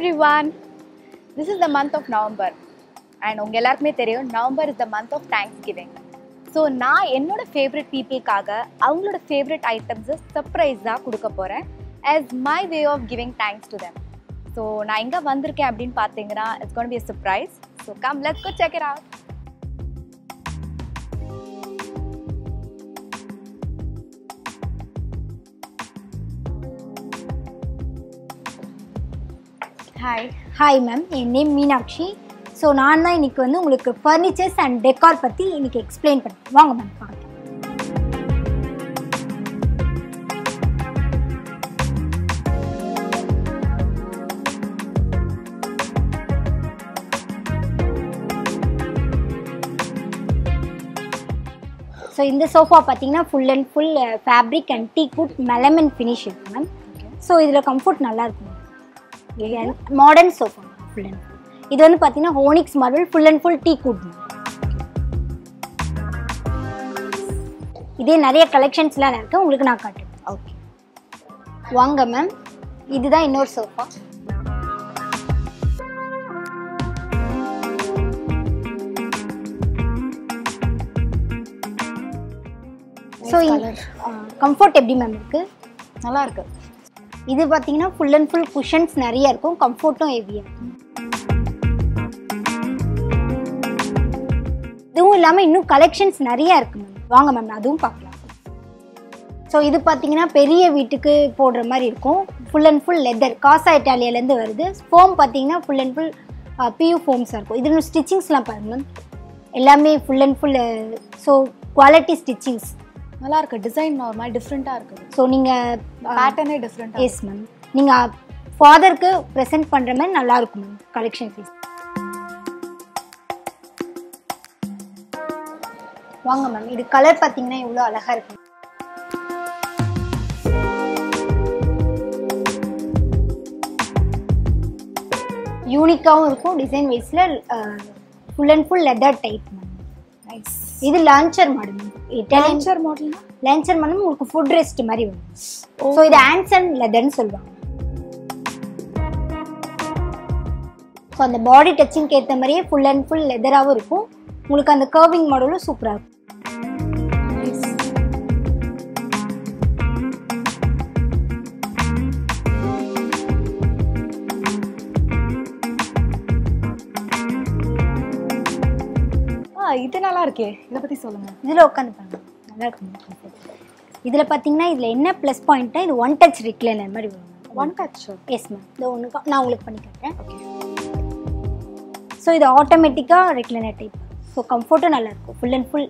everyone. This is the month of November and உங்க எல்லாருக்குமே தெரியும் November is the month of Thanksgiving. So நான் என்னோட favorite peopleக்காக அவங்களோட favorite items சர்ப்ரைஸா கொடுக்க போறேன் as my way of giving thanks to them. So நான் எங்க வந்திருக்கேன் அப்படினு பாத்தீங்கன்னா it's going to be a surprise. So come, let's go check it out. Hi ma'am, my name is Meenakshi. So நான் தான் இன்னைக்கு வந்து உங்களுக்கு furnitures and decor பத்தி இன்னைக்கு explain பண்றேன். வாங்க ma'am பார்க்கலாம். So இந்த சோஃபா பாத்தீங்கன்னா full and full fabric and teak wood melamine finish இருக்கு ma'am. So இதுல comfort நல்லா இருக்கும். Modern sofa full and full. இது வந்து பார்த்தீங்கன்னா ஹோனிக்ஸ் marble full and full teak wood. இதே நிறைய கலெக்ஷன்ஸ்லாம் இருக்கு, உங்களுக்கு நான் காட்டுறேன். ஓகே வாங்க மேம், இதுதான் இன்னொரு சோஃபா. ஸோ கம்ஃபர்ட் எப்படி மேம் இருக்கு? நல்லா இருக்கு. இது பார்த்தீங்கன்னா ஃபுல் அண்ட் ஃபுல் குஷன்ஸ் நிறைய இருக்கும், கம்ஃபர்ட்டும் ஹெவியாக இருக்கும். இதுவும் இல்லாமல் இன்னும் கலெக்ஷன்ஸ் நிறையா இருக்கு மேம். வாங்க மேம் அதுவும் பார்க்கலாம். ஸோ இது பார்த்தீங்கன்னா பெரிய வீட்டுக்கு போடுற மாதிரி இருக்கும். ஃபுல் அண்ட் ஃபுல் லெதர், காசா இட்டாலியாலேருந்து வருது. ஃபோம் பார்த்தீங்கன்னா ஃபுல் அண்ட் ஃபுல் பியூ ஃபோம்ஸாக இருக்கும். இது இன்னும் ஸ்டிச்சிங்ஸ்லாம் பாருங்க மேம், எல்லாமே full and full so quality stitchings நல்லா இருக்கு. டிசைன் நார்மல் டிஃப்ரெண்ட்டாக இருக்குது. ஸோ நீங்கள் பேட்டர்னே டிஃப்ரெண்ட். எஸ் மேம், நீங்கள் ஃபாதருக்கு ப்ரெசென்ட் பண்ணுற மாதிரி நல்லா இருக்கும் மேம் கலெக்ஷன் பீஸ். வாங்க மேம், இது கலர் பார்த்தீங்கன்னா எவ்வளோ அழகாக இருக்கு. யூனிக்காகவும் இருக்கும் டிசைன் வைஸில். Full and full leather type ma'am. Nice. இது லான்ச்சர் மாடல் மேம். லான்ச்சர் மாடல்னா லான்ச்சர் மாடல் உங்களுக்கு ஃபுட் ரெஸ்ட் மாதிரி வரும். ஸோ இது ஹேண்ட்ஸ் அண்ட் லெதர்னு சொல்லுவாங்க. ஸோ அந்த பாடி டச்சிங்க்கு ஏற்ற மாதிரியே ஃபுல் அண்ட் ஃபுல் லெதராகவும் இருக்கும். உங்களுக்கு அந்த கர்விங் மாடலும் சூப்பராக இருக்கும். இது நல்லா இருக்கே, இதை பற்றி சொல்லுங்கள். இதில் உட்காந்து பாருங்க, நல்லா இருக்கும். இதில் பார்த்தீங்கன்னா இதில் என்ன ப்ளஸ் பாயிண்ட்னா இது ஒன் டச் ரிக்ளைனர் மாதிரி வரும். One touch? எஸ் மேம், இது ஒன்று நான் உங்களுக்கு பண்ணி காட்டுறேன். ஓகே. ஸோ இது ஆட்டோமேட்டிக்காக ரிக்ளைனர் டைப். ஸோ கம்ஃபர்ட்டும் நல்லாயிருக்கும், full and full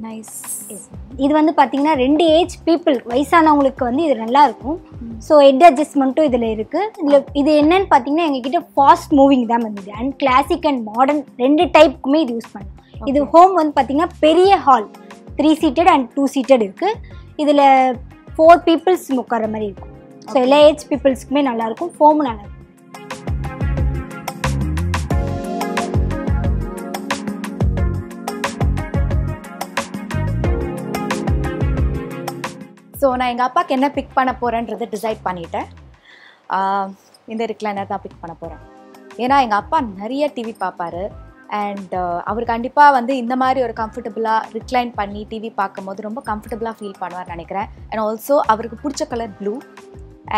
nice. Yes. இது வந்து பார்த்தீங்கன்னா 2 ஏஜ் பீப்புள், வயசானவங்களுக்கு வந்து இது நல்லாயிருக்கும். ஸோ ஹெட் அட்ஜஸ்ட்மெண்ட்டும் இதில் இருக்குது. இதில் இது என்னன்னு பார்த்தீங்கன்னா எங்ககிட்ட ஃபாஸ்ட் மூவிங் தான் வந்தது. அண்ட் கிளாசிக் அண்ட் மாடர்ன் 2 டைப்புக்குமே இது யூஸ் பண்ணலாம். இது ஹோம் வந்து பார்த்தீங்கன்னா பெரிய ஹால் 3 சீட்டட் அண்ட் 2 சீட்டட் இருக்குது. இதில் 4 பீப்புள்ஸ் உட்கார மாதிரி இருக்கும். ஸோ எல்லா ஏஜ் பீப்புள்ஸ்க்குமே நல்லாயிருக்கும், ஃபோமும் நல்லாயிருக்கும். ஸோ நான் எங்கள் அப்பாவுக்கு என்ன பிக் பண்ண போகிறேன்றதை டிசைட் பண்ணிட்டேன். இந்த ரிக்ளைனர் தான் பிக் பண்ண போகிறேன். ஏன்னா எங்கள் அப்பா நிறைய டிவி பார்ப்பாரு அண்ட் அவர் கண்டிப்பாக வந்து இந்த மாதிரி ஒரு கம்ஃபர்டபுளாக ரிக்ளைன் பண்ணி டிவி பார்க்கும் போது ரொம்ப கம்ஃபர்டபுளாக ஃபீல் பண்ணுவார்னு நினைக்கிறேன். அண்ட் ஆல்சோ அவருக்கு பிடிச்ச colour blue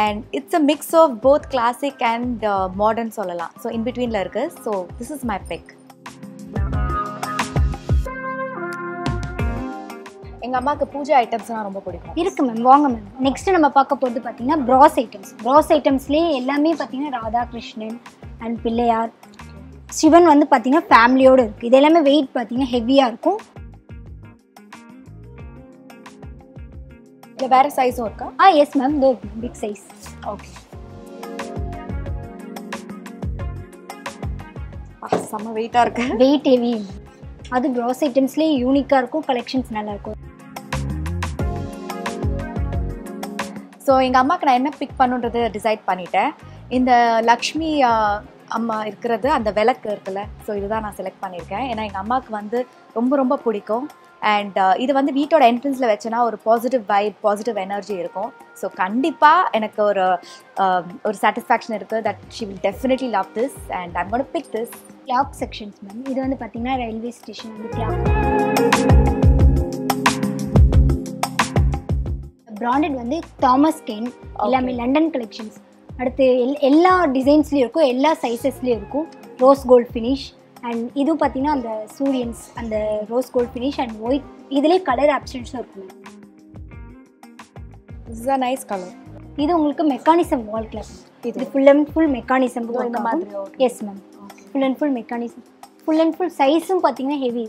and it's a mix of both classic and modern சொல்லலாம். ஸோ இன்பிட்வீனில் இருக்குது. So this is my pick. எங்கள் அம்மாவுக்கு பூஜை ஐட்டம்ஸ்லாம் ரொம்ப பிடிக்கும். இருக்கு மேம், வாங்க மேம். நெக்ஸ்ட் நம்ம பார்க்க போகிறது பார்த்தீங்கன்னா ப்ராஸ் ஐட்டம்ஸ். ப்ராஸ் ஐட்டம்ஸ்லேயே எல்லாமே பார்த்தீங்கன்னா ராதாகிருஷ்ணன் அண்ட் பிள்ளையார், சிவன் வந்து பார்த்தீங்கன்னா ஃபேமிலியோடு இருக்குது. இது எல்லாமே வெயிட் பார்த்தீங்கன்னா ஹெவியாக இருக்கும். இல்லை வேறு சைஸும் இருக்கா? Yes ma'am, though big size. Okay. செம்ம வெயிட்டாக இருக்கு. Weight heavy. அது ப்ராஸ் ஐட்டம்ஸ்லேயே யூனிக்காக இருக்கும், கலெக்ஷன்ஸ் நல்லாயிருக்கும். ஸோ எங்கள் அம்மாவுக்கு நான் என்ன பிக் பண்ணுன்றது டிசைட் பண்ணிட்டேன். இந்த லக்ஷ்மி அம்மா இருக்கிறது அந்த விளக்கு இருக்குல்ல, ஸோ இதுதான் நான் செலக்ட் பண்ணியிருக்கேன். ஏன்னா எங்கள் அம்மாவுக்கு வந்து ரொம்ப ரொம்ப பிடிக்கும். அண்ட் இது வந்து வீட்டோட என்ட்ரன்ஸில் வச்சேன்னா ஒரு பாசிட்டிவ் வைப், பாசிட்டிவ் எனர்ஜி இருக்கும். ஸோ கண்டிப்பாக எனக்கு ஒரு சாட்டிஸ்ஃபேக்ஷன் இருக்குது that she will definitely love this and I'm gonna pick this. Clock sections ma'am, இது வந்து பார்த்தீங்கன்னா ரயில்வே ஸ்டேஷன் வந்து கிளாக் பிராண்டட் வந்து தாமஸ் கெயின், எல்லாமே லண்டன் கலெக்ஷன்ஸ். அடுத்து எல்லா டிசைன்ஸ்லேயும் இருக்கும், எல்லா சைஸஸ்லேயும் இருக்கும். ரோஸ் கோல்ட் ஃபினிஷ் அண்ட் இதுவும் பார்த்தீங்கன்னா அந்த சூரியன்ஸ் அந்த rose gold finish and white, இதுலேயே கலர் ஆப்ஷன்ஸும் இருக்கும். It's a nice colour. இது உங்களுக்கு மெக்கானிசம் வால் கிளாக். இது full and full mechanism. Yes ma'am, full and full mechanism. Full and full சைஸும் பார்த்தீங்கன்னா heavy,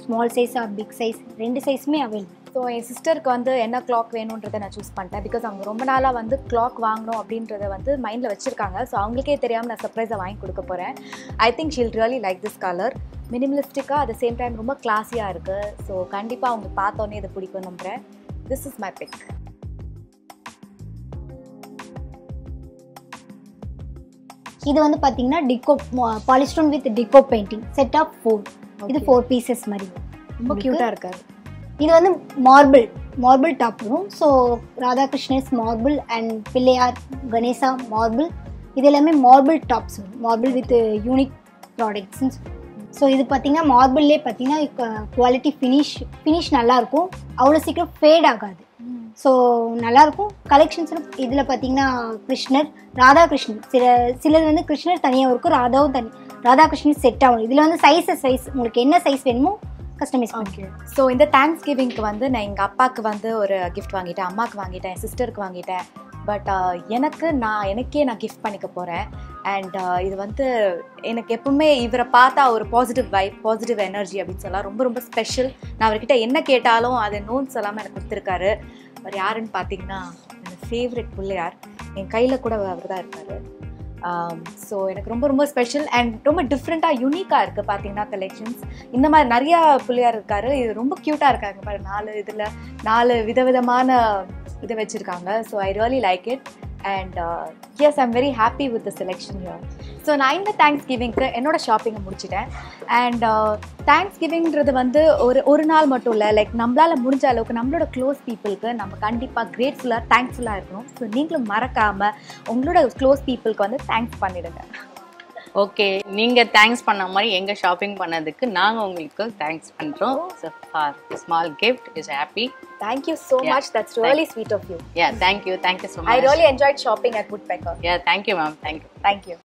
small size or big size ரெண்டு சைஸுமே அவைலபிள். ஸோ என் சிஸ்டருக்கு வந்து என்ன கிளாக் வேணுன்றதை நான் சூஸ் பண்ணிட்டேன். பிகாஸ் அவங்க ரொம்ப நாளாக வந்து கிளாக் வாங்கணும் அப்படின்றத வந்து மைண்டில் வச்சுருக்காங்க. ஸோ அவங்களுக்கே தெரியாமல் நான் சர்ப்ரைஸாக வாங்கி கொடுக்க போகிறேன். I think she'll really like this colour. மினிமலிஸ்டிக்காக அட் த சேம் டைம் ரொம்ப கிளாஸியாக இருக்குது. ஸோ கண்டிப்பாக அவங்க பார்த்தோன்னே இதை பிடிக்கும் நம்புகிறேன். This is my pick. இது வந்து பார்த்தீங்கன்னா deco polystone with deco painting set of 4. இது 4 பீசஸ் மாதிரி ரொம்ப க்யூட்டாக இருக்காது. இது வந்து மார்பிள் டாப் வரும். ஸோ ராதாகிருஷ்ணஸ் marble and Pillaiyar Ganesha marble, இது எல்லாமே மார்பிள் டாப்ஸ் வரும். மார்பிள் வித் யூனிக் ப்ராடக்ட்ஸ்ன்னு. ஸோ இது பார்த்தீங்கன்னா மார்பிள்லே பார்த்தீங்கன்னா குவாலிட்டி ஃபினிஷ் நல்லாயிருக்கும், அவ்வளோ சீக்கிரம் ஃபேட் ஆகாது. ஸோ நல்லாயிருக்கும் கலெக்ஷன்ஸ். இதில் பார்த்தீங்கன்னா கிருஷ்ணர், ராதாகிருஷ்ணன், சிலது வந்து கிருஷ்ணர் தனியாக இருக்கும், ராதாகிருஷ்ணன் செட் ஆகும். இதில் வந்து சைஸ் உங்களுக்கு என்ன சைஸ் வேணுமோ கஸ்டமைஸ் பண்ணிக்கலாம். ஸோ இந்த தேங்க்ஸ் கிவிங்க்கு வந்து நான் எங்கள் அப்பாவுக்கு வந்து ஒரு கிஃப்ட் வாங்கிட்டேன், அம்மாவுக்கு வாங்கிட்டேன், என் சிஸ்டருக்கு வாங்கிட்டேன். பட் எனக்கே நான் கிஃப்ட் பண்ணிக்க போகிறேன். அண்ட் இது வந்து எனக்கு எப்பவுமே இவரை பார்த்தா ஒரு பாசிட்டிவ் வைப், பாசிட்டிவ் எனர்ஜி அப்படின்னு சொல்லலாம். ரொம்ப ரொம்ப ஸ்பெஷல். நான் அவர்கிட்ட என்ன கேட்டாலும் அதை நோன்னு சொல்லாமல் எனக்கு கொடுத்துருக்காரு. அவர் யாருன்னு பார்த்தீங்கன்னா என்னோட ஃபேவரட் பிள்ளையார். என் கையில் கூட அவர் தான் இருக்கார். ஸோ எனக்கு ரொம்ப ரொம்ப ஸ்பெஷல் அண்ட் ரொம்ப டிஃப்ரெண்ட்டாக யூனிக்காக இருக்குது. பார்த்தீங்கன்னா கலெக்ஷன்ஸ் இந்த மாதிரி நிறையா பிள்ளையார் இருக்காரு. இது ரொம்ப க்யூட்டாக இருக்காங்க பாரு. 4 விதவிதமான இதை வச்சுருக்காங்க. So I really like it and yes I'm very happy with the selection here. So நான் இந்த தேங்க்ஸ் கிவிங்க்கு என்னோட ஷாப்பிங்கை முடிச்சிட்டேன். அண்ட் தேங்க்ஸ் கிவிங்கிறது வந்து ஒரு நாள் மட்டும் இல்லை, லைக் நம்மளால் முடிஞ்ச அளவுக்கு நம்மளோட க்ளோஸ் பீப்புளுக்கு நம்ம கண்டிப்பாக கிரேட்ஃபுல்லாக தேங்க்ஃபுல்லாக இருக்கணும். ஸோ நீங்களும் மறக்காமல் உங்களோட க்ளோஸ் பீப்புளுக்கு வந்து தேங்க்ஸ் பண்ணிவிடுங்க. ஓகே, நீங்கள் தேங்க்ஸ் பண்ண மாதிரி எங்கள் ஷாப்பிங் பண்ணதுக்கு நாங்கள் உங்களுக்கு தேங்க்ஸ் பண்ணுறோம். So for small gift is happy. Thank you so much. That's really sweet of you. Yeah, thank you so much. I really enjoyed shopping at Woodpecker. Yeah, thank you ma'am. Thank you. Thank you.